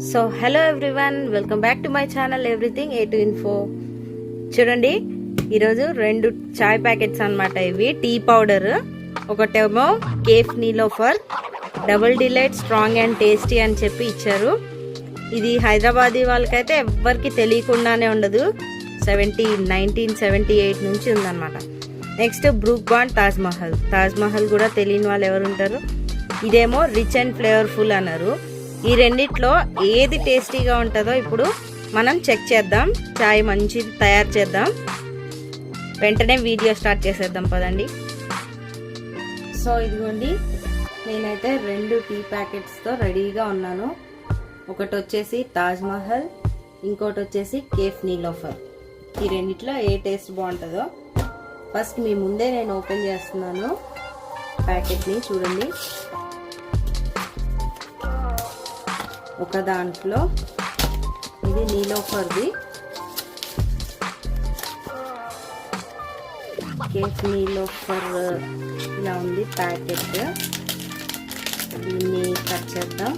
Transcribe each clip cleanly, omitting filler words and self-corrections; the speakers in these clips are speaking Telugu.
So hello everyone, welcome back to my channel everything A to info. చూడండి, ఈరోజు 2 చాయ్ ప్యాకెట్స్ అన్నమాట. ఇవి టీ పౌడర్, ఒకటేమో cafe Niloufer double delight strong and tasty అని చెప్పి ఇచ్చారు. ఇది హైదరాబాదీ వాళ్ళకైతే ఎవ్వరికి తెలియకుండానే ఉండదు. 1978 నుంచి ఉందన్నమాట. Next Brooke Bond Taj Mahal కూడా తెలియని వాళ్ళు ఎవరు ఉంటారు. ఇదేమో రిచ్ అండ్ ఫ్లేవర్ఫుల్ అన్నారు. ఈ రెండిట్లో ఏది టేస్టీగా ఉంటుందో ఇప్పుడు మనం చెక్ చేద్దాం. చాయ్ మంచిది తయారు చేద్దాం. వెంటనే వీడియో స్టార్ట్ చేసేద్దాం పదండి. సో ఇదిగోండి, నేనైతే 2 టీ ప్యాకెట్స్తో రెడీగా ఉన్నాను. ఒకటి వచ్చేసి తాజ్ మహల్, ఇంకోటి వచ్చేసి కేఫ్ నీలోఫర్. ఈ రెండిట్లో ఏ టేస్ట్ బాగుంటుందో ఫస్ట్ మీ ముందే నేను ఓపెన్ చేస్తున్నాను ప్యాకెట్ని. చూడండి, ఒక దాంట్లో ఇది నీలోఫర్ది, కేఫ్ నీలోఫర్ ఇలా ఉంది ప్యాకెట్. దీన్ని కట్ చేద్దాం.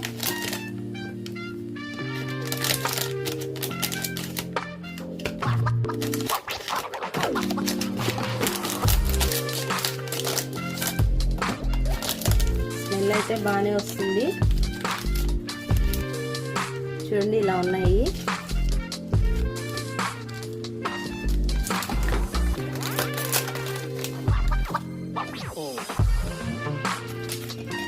స్మెల్ అయితే బాగానే వస్తుంది. చూడండి, ఇలా ఉన్నాయి.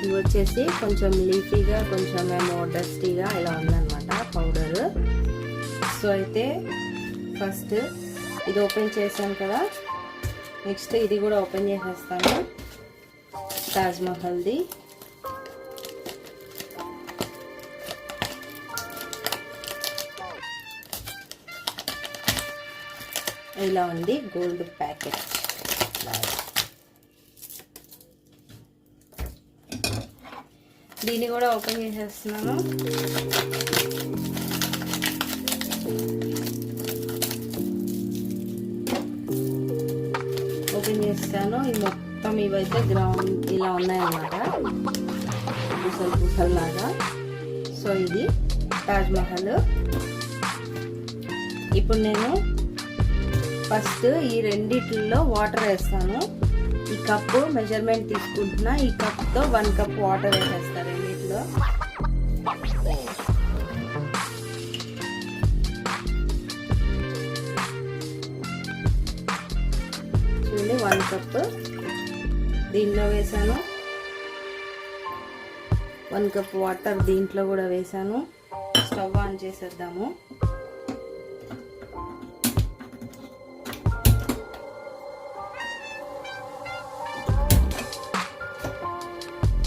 ఇవి వచ్చేసి కొంచెం లీఫీగా, కొంచెం ఏమో డస్టీగా ఇలా ఉందన్నమాట పౌడర్. సో అయితే ఫస్ట్ ఇది ఓపెన్ చేసాను కదా, నెక్స్ట్ ఇది కూడా ఓపెన్ చేసేస్తాను. తాజ్ మహల్ది. ఇలా ఉంది గోల్డ్ ప్యాకెట్. దీన్ని కూడా ఓపెన్ చేసేస్తున్నాను. ఓపెన్ చేస్తాను. ఇది మొత్తం ఇవైతే గ్రౌండ్ ఇలా ఉన్నాయన్నమాట, పూసలు లాగా. సో ఇది తాజ్ మహల్. ఇప్పుడు నేను ఫస్ట్ ఈ రెండిట్లో వాటర్ వేస్తాను. ఈ కప్పు మెజర్మెంట్ తీసుకుంటున్నా. ఈ కప్తో 1 కప్ వాటర్ వేసేస్తాను రెండిట్లో. చూడండి, 1 కప్ దీంట్లో వేసాను. 1 కప్ వాటర్ దీంట్లో కూడా వేసాను. స్టవ్ ఆన్ చేసేద్దాము.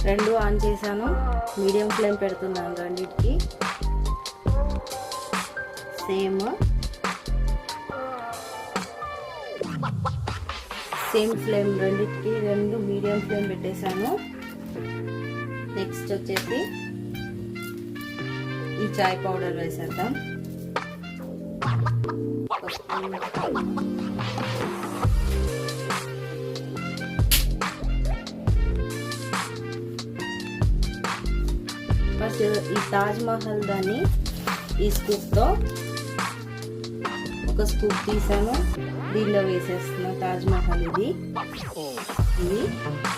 రెండు ఆన్ చేశాను. మీడియం ఫ్లేమ్ పెడుతున్నాను రెండింటికి. సేమ్ ఫ్లేమ్ రెండింటికి 2 మీడియం ఫ్లేమ్ పెట్టేశాను. నెక్స్ట్ వచ్చేసి ఈ చాయ్ పౌడర్ వేసేద్దాం. ఫస్ట్ ఈ తాజ్ మహల్ దాన్ని ఈ స్కూప్తో ఒక స్కూప్ తీసాను, దీనిలో వేసేస్తున్నా. తాజ్ మహల్ ఇది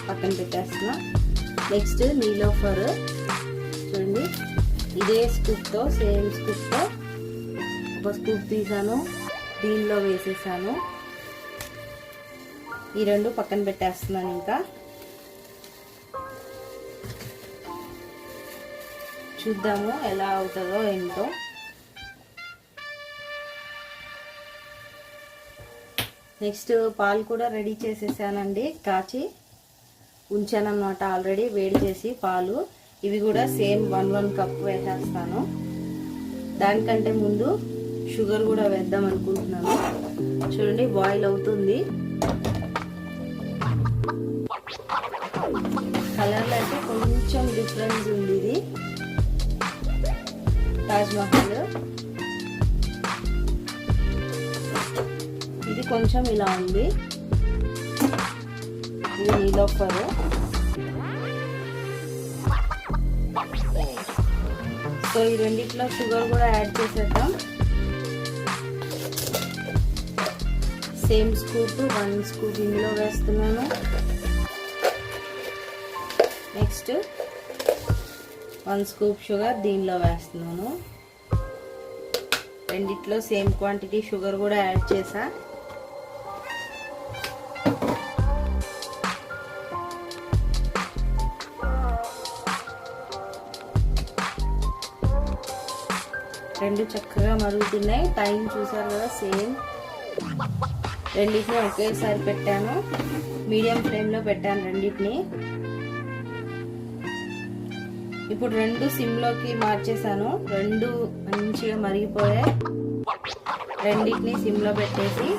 పక్కన పెట్టేస్తున్నా. నెక్స్ట్ నీలోఫర్ చూడండి, ఇదే స్కూప్తో, సేమ్ స్కూప్తో ఒక స్కూప్ తీసాను, దీనిలో వేసేసాను. ఈ 2 పక్కన పెట్టేస్తున్నాను. ఇంకా చూద్దాము ఎలా అవుతుందో ఏంటో. నెక్స్ట్ పాలు కూడా రెడీ చేసేసానండి, కాచి ఉంచాను అన్నమాట ఆల్రెడీ వేడి చేసి పాలు. ఇవి కూడా సేమ్ 1 కప్ వేసేస్తాను. దానికంటే ముందు షుగర్ కూడా వేద్దాం అనుకుంటున్నాను. చూడండి, బాయిల్ అవుతుంది. కలర్లో అయితే కొంచెం డిఫరెన్స్ ఉంది. ఇది తాజ్ మహల్, ఇది కొంచెం ఇలా ఉంది. ఇది నీలోఫర్. సో ఈ రెండిట్లో షుగర్ కూడా యాడ్ చేసేద్దాం. సేమ్ స్కూప్ 1 స్కూప్ ఇందులో వేస్తున్నాను. నెక్స్ట్ 1 స్కూప్ షుగర్ దీనిలో వేస్తున్నాను. రెండిట్లో సేమ్ క్వాంటిటీ షుగర్ కూడా యాడ్ చేసా. రెండు చక్కగా మరుగుతున్నాయి. టైం చూసారు కదా, సేమ్ రెండింటిని ఒకేసారి పెట్టాను. మీడియం ఫ్లేమ్లో పెట్టాను రెండింటిని. ఇప్పుడు రెండు సిమ్లోకి మార్చేసాను. రెండు మంచిగా మరిగిపోయాయి. రెండింటిని సిమ్లో పెట్టేసి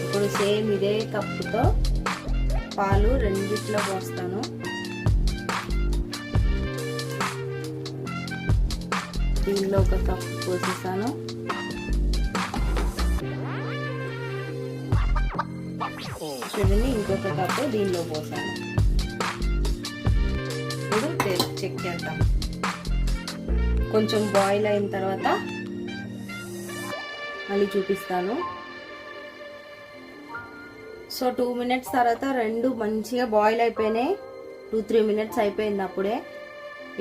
ఇప్పుడు సేమ్ ఇదే కప్పుతో పాలు రెండిట్లో పోస్తాను. దీనిలో ఒక కప్పు పోసేసాను. చూడండి, ఇంకొక కప్పు దీనిలో పోసాను. ఇప్పుడు చెక్ చేద్దాం. కొంచెం బాయిల్ అయిన తర్వాత మళ్ళీ చూపిస్తాను. సో 2 మినిట్స్ తర్వాత రెండు మంచిగా బాయిల్ అయిపోయినాయి. 2-3 మినిట్స్ అయిపోయింది అప్పుడే.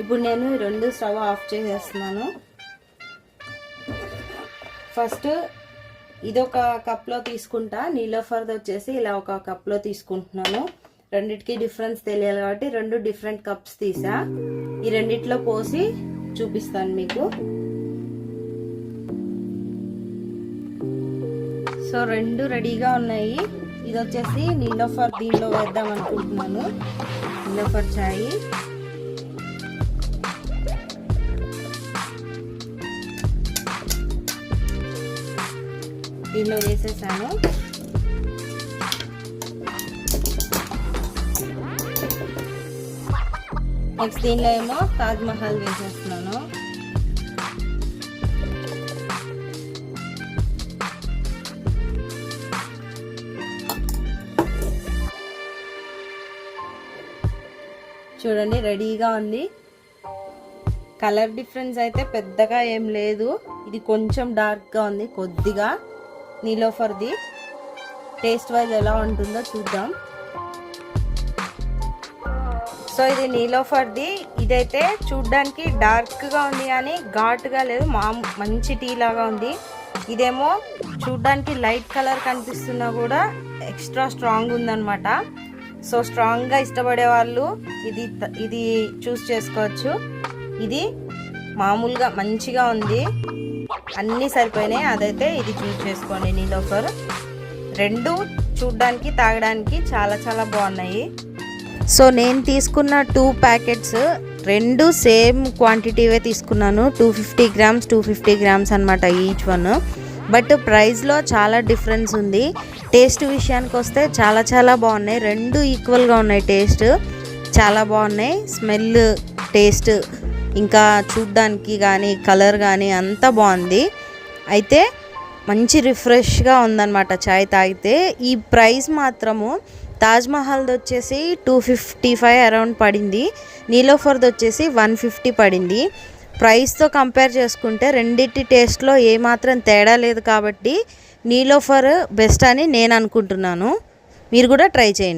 ఇప్పుడు నేను రెండు స్టవ్ ఆఫ్ చేసేస్తున్నాను. ఫస్ట్ ఇదొక కప్లో తీసుకుంటా. నీలోఫర్ది వచ్చేసి ఇలా ఒక కప్లో తీసుకుంటున్నాను. రెండిటికి డిఫరెన్స్ తెలియాలి కాబట్టి రెండు డిఫరెంట్ కప్స్ తీసా. ఈ రెండిట్లో పోసి చూపిస్తాను మీకు. సో రెండు రెడీగా ఉన్నాయి. ఇది వచ్చేసి నీలోఫర్, దీనిలో వేద్దాం అనుకుంటున్నాను. నీలోఫర్ చాయ్. దీనిలో వేసేసాను. నెక్స్ట్ దీనిలో ఏమో తాజ్ మహల్ వేసేస్తున్నాను. చూడండి, రెడీగా ఉంది. కలర్ డిఫరెన్స్ అయితే పెద్దగా ఏం లేదు. ఇది కొంచెం డార్క్గా ఉంది కొద్దిగా. నీలోఫర్ది టేస్ట్ వైజ్ ఎలా ఉంటుందో చూద్దాం. సో ఇది నీలోఫర్ది. ఇదైతే చూడ్డానికి డార్క్గా ఉంది కానీ ఘాటుగా లేదు, మంచి టీ లాగా ఉంది. ఇదేమో చూడ్డానికి లైట్ కలర్ కనిపిస్తున్నా కూడా ఎక్స్ట్రా స్ట్రాంగ్ ఉందన్నమాట. సో స్ట్రాంగ్గా ఇష్టపడే వాళ్ళు ఇది చూస్ చేసుకోవచ్చు. ఇది మామూలుగా మంచిగా ఉంది, అన్నీ సరిపోయినాయి. అదైతే ఇది చూస్ చేసుకోండి. నీలోఫర్ రెండు చూడ్డానికి తాగడానికి చాలా చాలా బాగున్నాయి. సో నేను తీసుకున్న 2 ప్యాకెట్స్ రెండు సేమ్ క్వాంటిటీవే తీసుకున్నాను. 250 గ్రామ్స్ 250 గ్రామ్స్ అనమాట ఈచ్ వన్. బట్ ప్రైస్లో చాలా డిఫరెన్స్ ఉంది. టేస్ట్ విషయానికి వస్తే చాలా చాలా బాగున్నాయి. రెండు ఈక్వల్గా ఉన్నాయి. టేస్ట్ చాలా బాగున్నాయి. స్మెల్, టేస్ట్, ఇంకా చూడ్డానికి కానీ కలర్ కానీ అంతా బాగుంది. అయితే మంచి రిఫ్రెష్గా ఉందన్నమాట చాయ్ తాగితే. ఈ ప్రైస్ మాత్రము తాజ్ మహల్ది వచ్చేసి 255 అరౌండ్ పడింది. నీలోఫర్ది వచ్చేసి 150 పడింది. ప్రైస్తో కంపేర్ చేసుకుంటే రెండింటి టేస్ట్లో ఏమాత్రం తేడా లేదు కాబట్టి నీలోఫర్ బెస్ట్ అని నేను అనుకుంటున్నాను. మీరు కూడా ట్రై చేయండి.